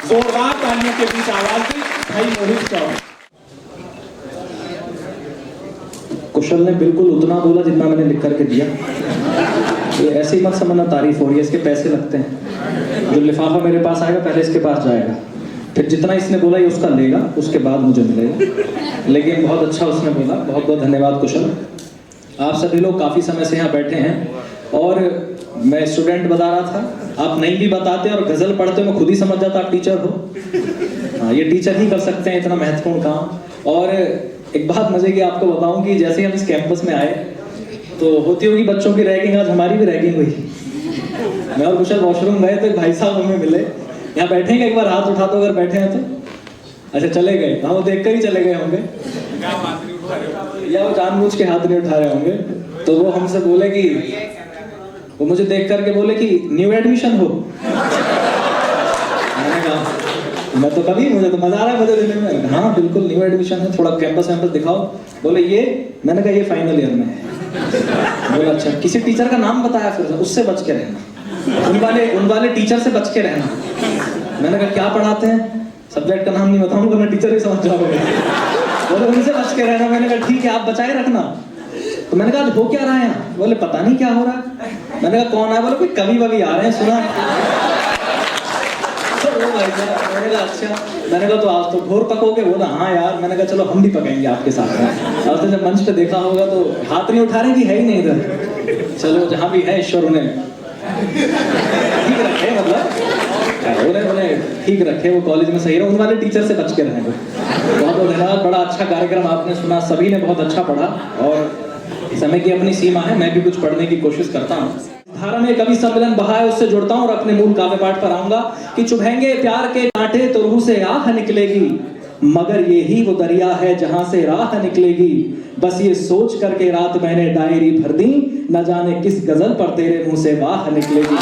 जोरदार तालियों के बीच आवाज दी भाई मोहित चौहान। कुशल ने बिल्कुल उतना बोला जितना मैंने लिख करके दिया। ये ऐसे ही मत समझना तारीफ हो रही है, इसके पैसे लगते हैं। जो लिफाफा मेरे पास आएगा पहले इसके पास जाएगा, फिर जितना इसने बोला ये उसका लेगा, उसके बाद मुझे मिलेगा। लेकिन बहुत अच्छा उसने बोला, बहुत बहुत धन्यवाद कुशल। आप सभी लोग काफ़ी समय से यहाँ बैठे हैं और मैं स्टूडेंट बता रहा था, आप नहीं भी बताते और गज़ल पढ़ते मैं खुद ही समझ जाता आप टीचर हो। हाँ, ये टीचर ही कर सकते हैं इतना महत्वपूर्ण काम। और एक बात मजे की आपको बताऊं कि जैसे हम इस कैंपस में आए तो होती होगी बच्चों की रैगिंग, आज हमारी भी रैगिंग हुई। मैं और कुशल वॉशरूम गए तो एक भाई साहब हमें मिले, यहाँ बैठेंगे एक बार हाथ उठा दो अगर बैठे हैं तो। अच्छा चले गए, हाँ वो देख कर ही चले गए होंगे या वो जानबूझ के हाथ नहीं उठा रहे होंगे। तो वो हमसे बोले कि वो मुझे देख करके बोले कि न्यू एडमिशन हो। मैंने कहा मैं तो कभी, मुझे तो मजा आ रहा है मुझे देने में। हाँ बिल्कुल न्यू एडमिशन है, थोड़ा कैंपस वैम्पस दिखाओ। बोले ये, मैंने कहा ये फाइनल ईयर में है। बोला अच्छा, किसी टीचर का नाम बताया, फिर उससे बच के रहना, उन वाले टीचर से बच के रहना। मैंने कहा क्या पढ़ाते हैं, सब्जेक्ट का नाम नहीं बताऊंगा मैं टीचर ही समझ जाओगे। बोले उनसे बच के रहना। मैंने कहा ठीक है आप बचाए रखना। तो मैंने कहा हो क्या रहा है यहाँ? बोले पता नहीं क्या हो रहा है। मैंने कहा कौन है? बोले कोई कवि ववि आ रहे हैं सुना। मैंने कहा अच्छा। मैंने कहा तो आज तो घोर पकोगे? बोला हाँ यार। मैंने कहा चलो हम भी पकाएंगे आपके साथ में। और तो जब मंच पे देखा होगा तो हाथ नहीं उठा रहे कि है ही नहीं इधर। चलो जहाँ भी है ईश्वर उन्हें ठीक रखे, मतलब उन्हें ठीक रखे, वो कॉलेज में सही रहे, उन वाले टीचर से बच के रहें। बहुत बहुत धन्यवाद, बड़ा अच्छा कार्यक्रम आपने सुना, सभी ने बहुत अच्छा पढ़ा और समय की अपनी सीमा है, मैं भी कुछ पढ़ने की कोशिश करता हूँ। धारा में कवि सम्मेलन बहा है उससे जुड़ता हूँ और अपने मूल काव्य पाठ पर आऊंगा कि चुभेंगे प्यार के कांटे तो रूह से आह निकलेगी, मगर ये ही वो दरिया है जहां से राह निकलेगी। बस ये सोच करके रात मैंने डायरी भर दी, न जाने किस गजल पर तेरे मुंह से वाह निकलेगी। न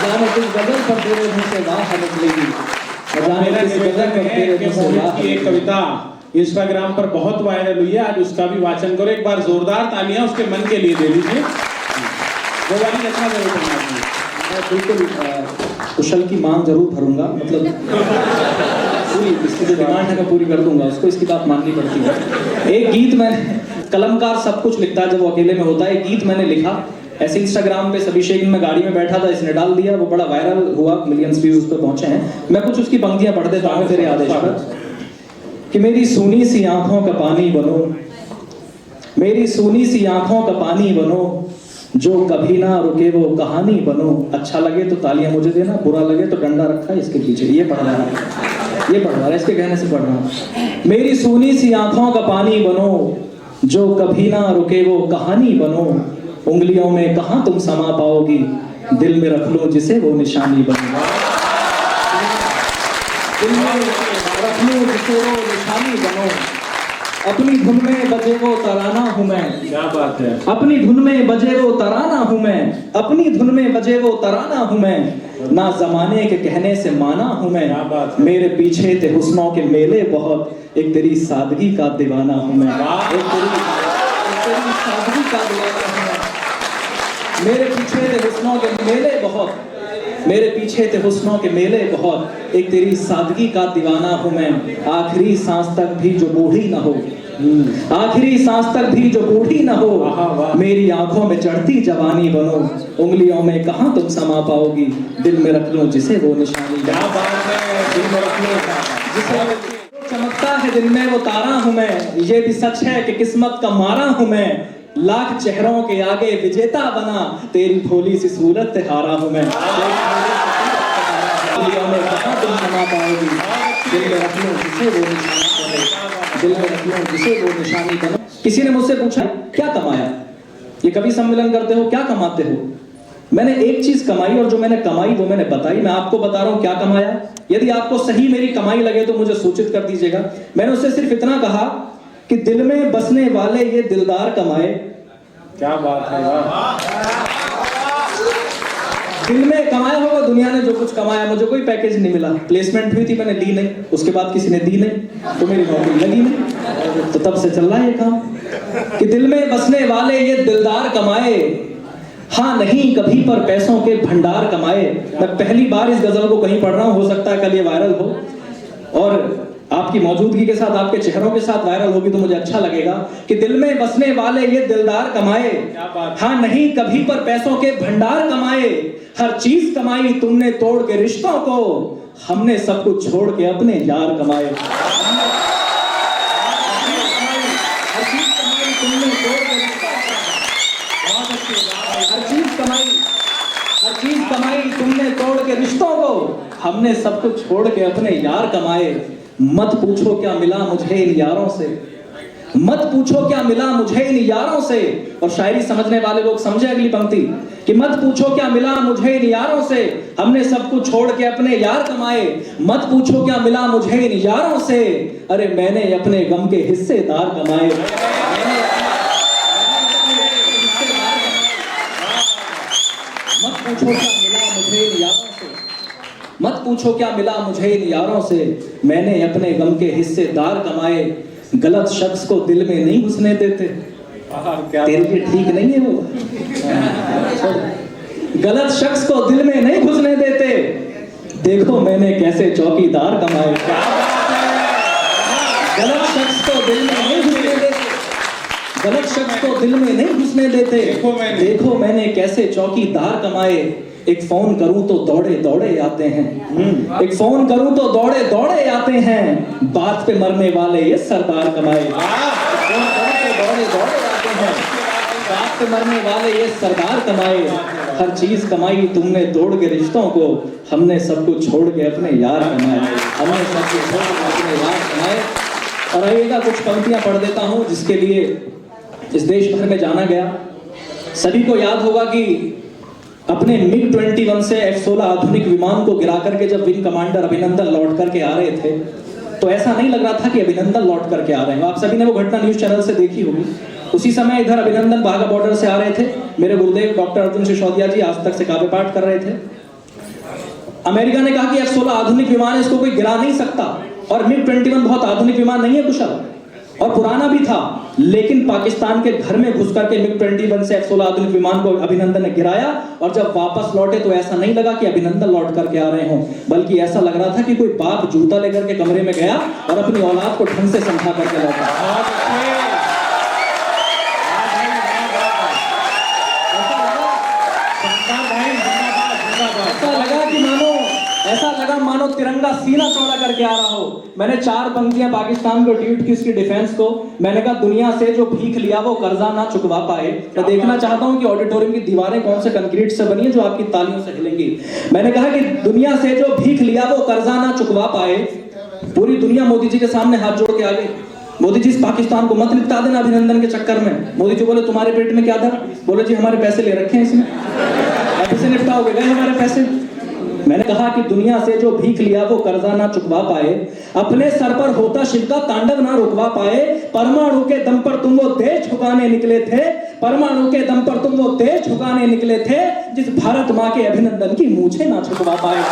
जाने किस गजल पर तेरे मुंह से वाह निकलेगी। न जाने किस गजल पर तेरे मुंह से वाह। एक कविता इंस्टाग्राम पर बहुत वायरल हुई है, आज उसका भी वाचन करो। एक बार जोरदार तालियां उसके मन के लिए दे दीजिए। वो वाली रचना जरूर करना। मैं बिल्कुल कुशल की मांग जरूर भरूंगा, मतलब पूरी इसकी जो डिमांड है मैं पूरी कर दूंगा, उसको इसकी बात माननी पड़ती है। एक गीत मैंने, कलमकार सब कुछ लिखता है जब वो अकेले में होता है। एक गीत मैंने लिखा ऐसे इंस्टाग्राम पे, सभी शेख में गाड़ी में बैठा था, इसने डाल दिया, वो बड़ा वायरल हुआ, मिलियंस व्यूज उस पर पहुंचे हैं। मैं कुछ उसकी पंक्तियां पढ़ देता हूँ तेरे आदेश पर कि मेरी सूनी सी आंखों का पानी बनो, मेरी सूनी सी आंखों का पानी बनो, जो कभी ना रुके वो कहानी बनो। अच्छा लगे तो तालियां मुझे देना, बुरा लगे तो डंडा रखा है इसके पीछे, ये पढ़ रहा है, ये पढ़ रहा है, इसके कहने से पढ़ रहा हूं। मेरी सूनी सी आंखों का पानी बनो, जो कभी ना रुके वो कहानी बनो। उंगलियों में कहां तुम समा पाओगी, दिल में रख लो जिसे वो निशानी बनो। दिल में रख लो जिसे वो निशानी बनो। अपनी धुन में बजे वो तराना हूं मैं। क्या बात है। अपनी धुन में बजे वो तराना हूं मैं, अपनी धुन में बजे वो तराना हूं मैं। ना जमाने के कहने से माना हूं मैं। मेरे पीछे थे हुस्नों के मेले बहुत, एक तेरी सादगी का दीवाना हूं मैं। एक तेरी सादगी का दीवाना हूं मैं। मेरे पीछे थे हुस्नों के मेले बहुत, मेरे पीछे थे हुस्नों के मेले बहुत, एक तेरी सादगी का दीवाना हूं मैं। आखिरी सांस तक भी जो बूढ़ी ना हो, आखिरी सांस तक भी जो बूढ़ी ना हो, मेरी आंखों में चढ़ती जवानी बनो। उंगलियों में कहां तुम समा पाओगी, दिल में रख लो जिसे वो निशानी। क्या बात है। दिल में रख लो जिसे चमकता है दिल में वो तारा हूं मैं। ये भी सच है कि किस्मत का मारा हूं मैं। लाख चेहरों के आगे विजेता बना, तेरी भोली सी सूरत से हारा हूं मैं। कहां तुम समा पाओगी, दिल में रख लो जिसे वो निशानी बनो। दिल में रख लो जिसे वो निशानी बनो। किसी ने मुझसे पूछा क्या कमाया, ये कवि सम्मेलन करते हो क्या कमाते हो? मैंने एक चीज कमाई और जो मैंने कमाई वो मैंने बताई। मैं आपको बता रहा हूं क्या कमाया। यदि आपको सही मेरी कमाई लगे तो मुझे सूचित कर दीजिएगा। मैंने उससे सिर्फ इतना कहा कि दिल में बसने वाले ये दिलदार कमाए। क्या बात है यार। दिल में कमाया होगा दुनिया ने जो कुछ कमाया, मुझे कोई पैकेज नहीं मिला, प्लेसमेंट हुई थी मैंने ली नहीं, उसके बाद किसी ने दी नहीं तो मेरी नौकरी लगी नहीं, तो तब से चल रहा है ये काम कि दिल में बसने वाले ये दिलदार कमाए। हाँ नहीं कभी पर पैसों के भंडार कमाए। मैं पहली बार इस गजल को कहीं पढ़ रहा हूँ, हो सकता है कल ये वायरल हो और आपकी मौजूदगी के साथ, आपके चेहरों के साथ वायरल होगी तो मुझे अच्छा लगेगा कि दिल में बसने वाले ये दिलदार कमाए। हाँ नहीं कभी पर पैसों के भंडार कमाए, हर चीज कमाई तुमने तोड़ के रिश्तों को, हमने सब कुछ छोड़ के अपने यार कमाए। हर चीज कमाई तुमने तोड़ के रिश्तों को, हर चीज कमाई तुमने तोड़ के रिश्तों को, हमने सब कुछ छोड़ के अपने यार कमाए। मत पूछो क्या मिला मुझे इन यारों से, मत पूछो क्या मिला मुझे इन यारों से। और शायरी समझने वाले लोग समझे अगली पंक्ति कि मत पूछो क्या मिला मुझे इन यारों से, हमने सब कुछ छोड़ के अपने यार कमाए। मत पूछो क्या मिला मुझे इन यारों से, अरे मैंने अपने गम के हिस्सेदार कमाए। मत पूछो क्या मिला मुझे इन यारों से, मत पूछो क्या मिला मुझे इन यारों से, मैंने अपने गम के हिस्सेदार कमाए। गलत शख्स को दिल में नहीं घुसने देते, तेरे लिए ठीक नहीं है वो। गलत शख्स को दिल में नहीं घुसने देते, देखो मैंने कैसे चौकीदार कमाए। गलत शख्स को दिल में नहीं घुसने देते, गलत शख्स को दिल में नहीं घुसने देते, देखो मैंने कैसे चौकीदार कमाए। एक फोन करूं तो दौड़े दौड़े आते हैं, एक फोन करूं तो दौड़े दौड़े आते हैं, बात पे मरने वाले ये सरदार कमाए। फोन करूं तो दौड़े दौड़े आते हैं, बात पे मरने वाले ये सरदार कमाए। हर चीज कमाई तुमने तोड़ के रिश्तों को, हमने सब कुछ छोड़ के अपने यार कमाए। हमने सब कुछ छोड़ के अपने यार कमाए। और आइएगा कुछ पंक्तियां पढ़ देता हूं जिसके लिए इस देश भर में जाना गया। सभी को याद होगा कि अपने MiG-21 से F-16 आधुनिक विमान को गिरा करके जब विंग कमांडर अभिनंदन लौट करके आ रहे थे तो ऐसा नहीं लग रहा था कि अभिनंदन लौट करके आ रहे हैं। आप सभी ने वो घटना न्यूज चैनल से देखी होगी। उसी समय इधर अभिनंदन बाघा बॉर्डर से आ रहे थे। मेरे गुरुदेव डॉक्टर अर्जुन सिसोदिया जी आज तक से काव्य पाठ कर रहे थे। अमेरिका ने कहा कि F-16 आधुनिक विमान है, इसको कोई गिरा नहीं सकता। और MiG-21 बहुत आधुनिक विमान नहीं है, कुशल और पुराना भी था, लेकिन पाकिस्तान के घर में घुस करके MiG-21 से F-16 आधुनिक विमान को अभिनंदन ने गिराया। और जब वापस लौटे तो ऐसा नहीं लगा कि अभिनंदन लौट करके आ रहे हों, बल्कि ऐसा लग रहा था कि कोई बाप जूता लेकर के कमरे में गया और अपनी औलाद को ढंग से समझा करके लौटा। ऐसा लगा मानो तिरंगा सीना चौड़ा करके आ रहा हो। मैंने 4 पंक्तियां पाकिस्तान को ट्वीट की उसकी डिफेंस को। मैंने कहा दुनिया से जो भीख लिया वो कर्जा ना चुकवा पाए। मैं देखना चाहता हूं कि ऑडिटोरियम की दीवारें कौन से कंक्रीट से बनी है जो आपकी तालियों से हिलेंगी। मैंने कहा कि दुनिया से जो भीख लिया वो कर्जा ना चुकवा पाए। पूरी दुनिया मोदी जी के सामने हाथ जोड़ के आ गई। मोदी जी इस पाकिस्तान को मत निपटा देना अभिनंदन के चक्कर में। मोदी जी बोले तुम्हारे पेट में क्या दर्द? बोले जी हमारे पैसे ले रखे हैं इसमें, अब इसे निपटाओगे, गए हमारे पैसे। मैंने कहा कि दुनिया से जो भीख लिया वो कर्जा ना चुकवा पाए, अपने सर पर होता शिव का तांडव ना रुकवा पाए। परमाणु के दम पर तुम वो देश झुकाने निकले थे, परमाणु के दम पर तुम वो देश झुकाने निकले थे, जिस भारत माँ के अभिनंदन की मूछें ना छुपवा पाए।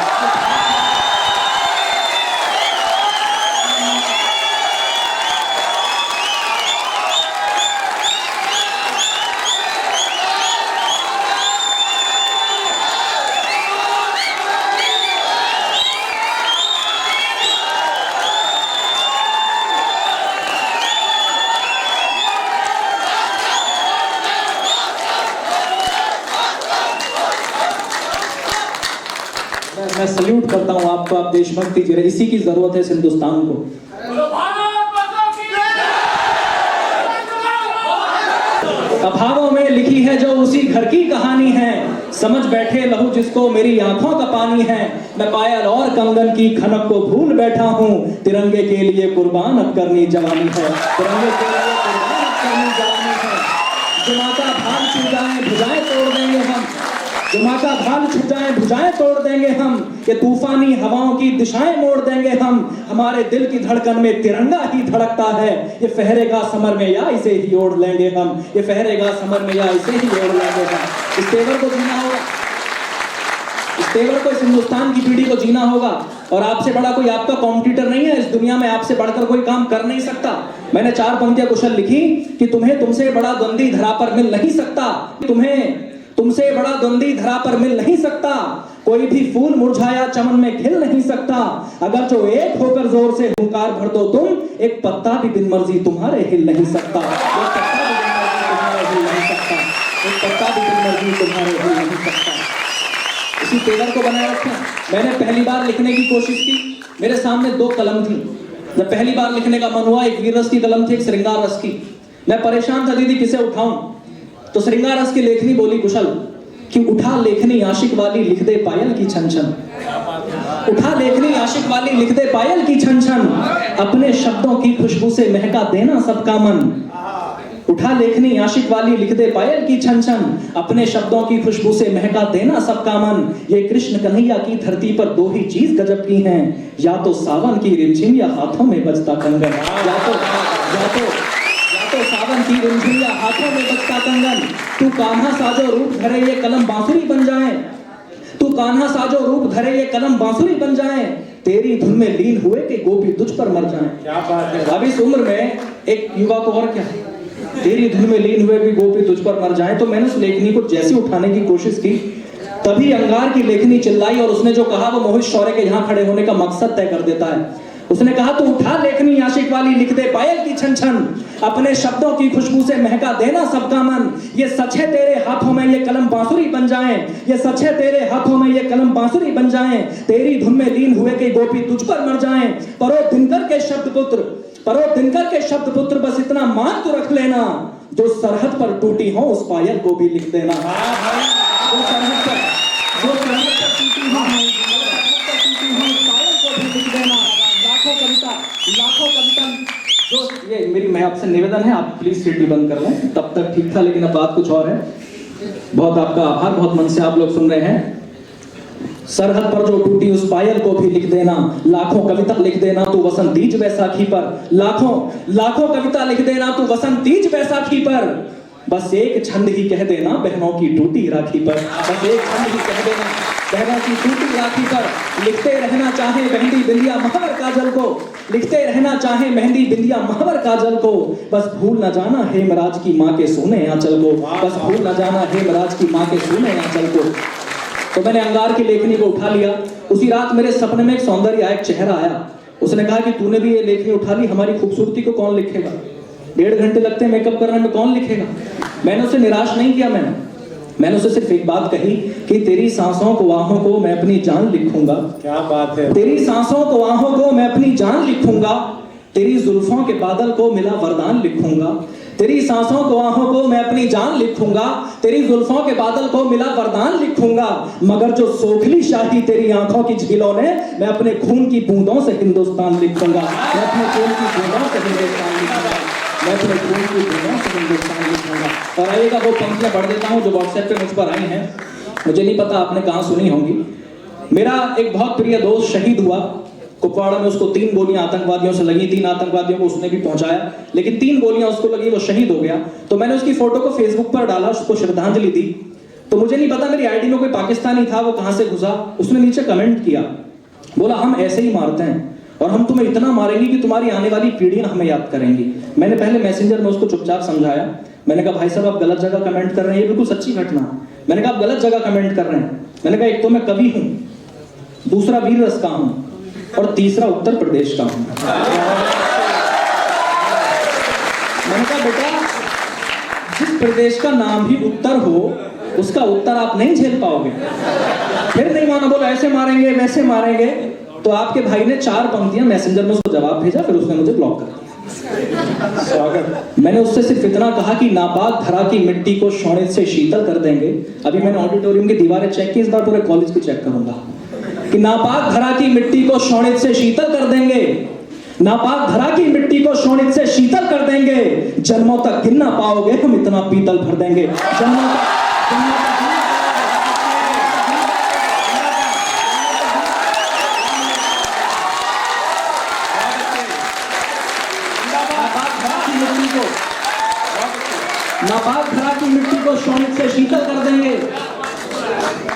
मैं सल्यूट करता हूं आपको, आप देशभक्ति जी रहे, इसी की जरूरत है इस हिंदुस्तान को। अभावों में लिखी है जो उसी घर की कहानी है, समझ बैठे लहू जिसको मेरी आंखों का पानी है। मैं पायल और कंगन की खनक को भूल बैठा हूं, तिरंगे के लिए कुर्बान अब करनी जवानी है, तिरंगे के लिए कुर्बान अब करनी जवानी है। जो माँ का भाग छू जाए भुजाएं तोड़ देंगे हम, जो माँ का भाग छू जाए भुजाएं तोड़ देंगे हम, ये तूफानी हवाओं की दिशाएं मोड़ देंगे हम। हमारे दिल की धड़कन में तिरंगा ही धड़कता है, ये फहरेगा समर में या इसे ही ओढ़ लेंगे हम, ये फहरेगा समर में या इसे ही ओढ़ लेंगे हम। इस तेवर को जीना होगा, इस तेवर को, इस हिंदुस्तान की पीढ़ी को जीना होगा। और आपसे बड़ा कोई आपका कॉम्पिटिटर नहीं है इस दुनिया में, आपसे बढ़कर कोई काम कर नहीं सकता। मैंने 4 पंक्तियां कुशल लिखी कि तुम्हें तुमसे बड़ा द्वंद्वी धरा पर मिल नहीं सकता, तुम्हें तुमसे बड़ा द्वंद्वी धरा पर मिल नहीं सकता, कोई भी फूल मुरझाया चमन में खिल नहीं सकता। अगर जो एक होकर जोर से हुंकार भर दो तुम, एक पत्ता भी बिन मर्जी तुम्हारे हिल नहीं सकता। एक पत्ता भी बिन मर्जी तुम्हारे हिल नहीं सकता। इसी पेपर को बनाए रखा। मैंने पहली बार लिखने की कोशिश की, मेरे सामने 2 कलम थी। जब पहली बार लिखने का मन हुआ, एक वीर रस की कलम थी, एक श्रृंगार रस की। मैं परेशान था, दीदी किसे उठाऊं? तो श्रृंगार रस की लेखनी बोली कुशल कि उठा लेखनी आशिक वाली लिख दे पायल की छन छन। उठा लेखनी आशिक वाली लिख दे पायल की छन छन, अपने शब्दों की खुशबू से महका देना सबका मन। उठा लेखनी आशिक वाली लिख दे पायल की छन छन, अपने शब्दों की खुशबू से महका देना सबका मन। ये कृष्ण कन्हैया की धरती पर 2 ही चीज गजब की हैं, या तो सावन की रिमझिम या हाथों में बजता कंगन। या तो सावन की रिमझिम या हाथों में बजता कंगन। तू कान्हा साजो रूप धरे ये कलम बांसुरी बन जाए, तू कान्हा साजो रूप धरे ये कलम बांसुरी बन जाए, तेरी धुन में लीन हुए कि गोपी तुझ पर मर जाए। क्या बात है। अब इस उम्र में एक युवा को और क्या, तेरी धुन में लीन हुए भी गोपी तुझ पर मर जाए। तो मैंने उस लेखनी को जैसे उठाने की कोशिश की, तभी अंगार की लेखनी चिल्लाई और उसने जो कहा वो मोहित शौर्य के यहाँ खड़े होने का मकसद तय कर देता है। उसने कहा तू उठा लेखनी आशिक वाली लिख दे पायल की छन छन, अपने शब्दों की खुशबू से महका देना सबका मन। ये सच है तेरे हाथों में ये कलम बांसुरी बन जाए, ये सच है तेरे हाथों में ये कलम बांसुरी बन जाए, तेरी धुन में लीन हुए के गोपी तुझ पर मर जाए। परो दिनकर के शब्द पुत्र, परो दिनकर के शब्द पुत्र, बस इतना मान तो रख लेना, जो सरहद पर टूटी हो उस पायल को भी लिख देना। जो सरहद पर टूटी हो उस पायल को भी लिख देना। लाखों कविता जो ये मेरी, मैं आपसे निवेदन है, आप प्लीज सीटी बंद कर लें। तब तक ठीक था, लेकिन अब बात कुछ और है। बहुत आपका आभार, बहुत मन से आप लोग सुन रहे हैं। सरहद पर जो टूटी उस पायल को भी लिख देना, लाखों कविता लिख देना तू वसंतीज बैसाखी पर, लाखों कविता लिख देना तू वसंतीज बैसाखी पर, बस एक छंद ही कह देना बहनों की टूटी राखी पर। बस एक छंद ही कह देना बहनों की टूटी राखी पर, लिखते रहना चाहे मेहंदी बिंदिया महावर काजल को, लिखते रहना चाहे मेहंदी बिंदिया महावर काजल को, बस भूल न जाना हेमराज की माँ के सोने आंचल को, बस भूल न जाना हेमराज की माँ के सोने आंचल को। तो मैंने अंगार की लेखनी को उठा लिया। उसी रात मेरे सपने में एक सौंदर्य आया, एक चेहरा आया। उसने कहा कि तूने भी ये लेखनी उठा ली, हमारी खूबसूरती को कौन लिखेगा? 1.5 घंटे लगते हैं मेकअप करने में, कौन लिखेगा? मैंने उसे निराश नहीं किया। मैंने उसे सिर्फ एक बात कही कि तेरी सांसों को आहों को मैं अपनी जान लिखूंगा। क्या बात है। तेरी सांसों को आहों को मैं अपनी जान लिखूंगा, तेरी जुल्फों के बादल को मिला वरदान लिखूंगा। तेरी सांसों को आहों को मैं अपनी जान लिखूंगा, तेरी जुल्फों के बादल को मिला वरदान लिखूंगा, मगर जो सोखली शाही तेरी आंखों की झीलों ने, मैं अपने खून की बूंदों से हिंदुस्तान लिखूंगा। मैं अपने खून की बूंदों से हिंदुस्तान लिखूंगा, मैं अपने खून की बूंदों से हिंदुस्तान लिखूंगा। और आइएगा वो पंक्तियां पढ़ देता हूं जो व्हाट्सएप पे मुझ पर आई हैं। मुझे नहीं पता आपने कहां सुनी होंगी। मेरा एक बहुत प्रिय दोस्त शहीद हुआ कुपवाड़ा में, उसको 3 गोलियां आतंकवादियों से लगी, 3 आतंकवादियों को उसने भी पहुंचाया, लेकिन 3 गोलियां उसको लगी, वो शहीद हो गया। तो मैंने उसकी फोटो को फेसबुक पर डाला, उसको श्रद्धांजलि दी। तो मुझे नहीं पता मेरी आईडी में कोई पाकिस्तानी था, वो कहां से घुसा, उसने नीचे कमेंट किया, बोला हम ऐसे ही मारते हैं और हम तुम्हें इतना मारेंगे कि तुम्हारी आने वाली पीढ़ियां हमें याद करेंगी। मैंने पहले मैसेंजर में उसको चुपचाप समझाया। मैंने कहा भाई साहब आप गलत जगह कमेंट कर रहे हैं, ये बिल्कुल सच्ची घटना। मैंने कहा आप गलत जगह कमेंट कर रहे हैं। मैंने कहा एक तो मैं कवि हूं, दूसरा वीर रस का हूं, और तीसरा उत्तर प्रदेश का हूं। मैंने कहा बेटा जिस प्रदेश का नाम ही उत्तर हो, उसका उत्तर आप नहीं झेल पाओगे। फिर नहीं माना, बोला ऐसे मारेंगे वैसे मारेंगे। तो आपके भाई ने 4 पंक्तियां मैसेंजर में उसको जवाब भेजा, फिर उसने मुझे ब्लॉक कर दिया। मैंने उससे सिर्फ इतना कहा कि नापाक धरा की मिट्टी को शोणित से शीतल कर देंगे। अभी मैंने ऑडिटोरियम की दीवारें चेक की, इस बार पूरे कॉलेज की चेक करूंगा कि नापाक धरा की मिट्टी को शोणित से शीतल कर देंगे, नापाक धरा की मिट्टी को शोणित से शीतल कर देंगे, जन्मों तक गिन ना पाओगे हम इतना पीतल भर देंगे। जन्मों तक नापाक धरा की मिट्टी को शोणित से शीतल कर देंगे।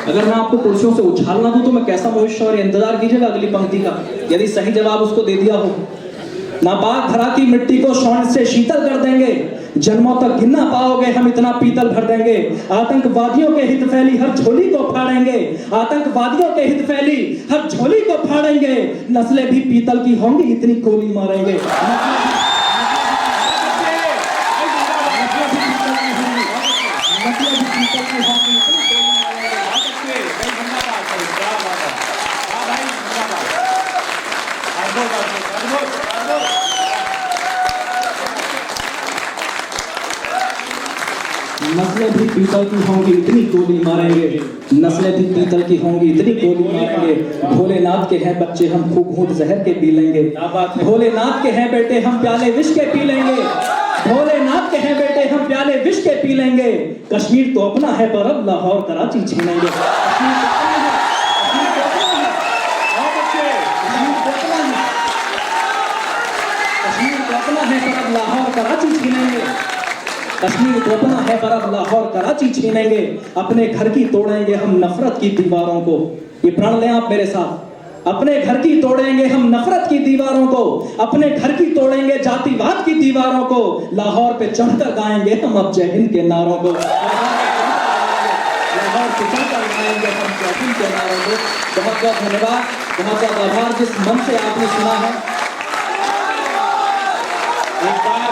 अगर मैं आपको कुर्सियों से उछालना दूं तो मैं कैसा मोहित शौर्य, इंतजार कीजिएगा अगली पंक्ति का, यदि सही जवाब उसको दे दिया हो। नापाक धरा की मिट्टी को शोणित से शीतल कर देंगे, जन्मों तक गिन ना पाओगे हम इतना पीतल भर देंगे। आतंकवादियों के हित फैली हर झोली को फाड़ेंगे, आतंकवादियों के हित फैली हर झोली को फाड़ेंगे। नस्लें भी पीतल की होंगी इतनी गोली मारेंगे। नस्लें भी पीतल की होंगी इतनी गोली मारेंगे, नस्लें भी पीतल की होंगी इतनी गोली मारेंगे। भोलेनाथ के हैं बच्चे हम खूब घूंट जहर के पी लेंगे, भोलेनाथ के हैं बेटे हम प्याले विष के पी लेंगे, भोलेनाथ के हैं बेटे हम प्याले विष के पी लेंगे। कश्मीर तो अपना है पर अब लाहौर कराची छीनेंगे। कश्मीर तो अपना है पर अब लाहौर कराची छीनेंगे, कश्मीर तो अपना है पर अब लाहौर कराची छीनेंगे। अपने घर की तोड़ेंगे हम नफरत की दीवारों को, ये प्रण लें आप मेरे साथ। अपने घर की तोड़ेंगे हम नफरत की दीवारों को, अपने घर की तोड़ेंगे जातिवाद की दीवारों को। लाहौर पे चढ़कर गाएंगे हम अब जय हिंद के नारों को, लाहौर पे चढ़कर गाएंगे हम जय हिंद के नारों को। बहुत बहुत धन्यवाद, बहुत बहुत आभार जिस मन से आपने सुना है। एक बार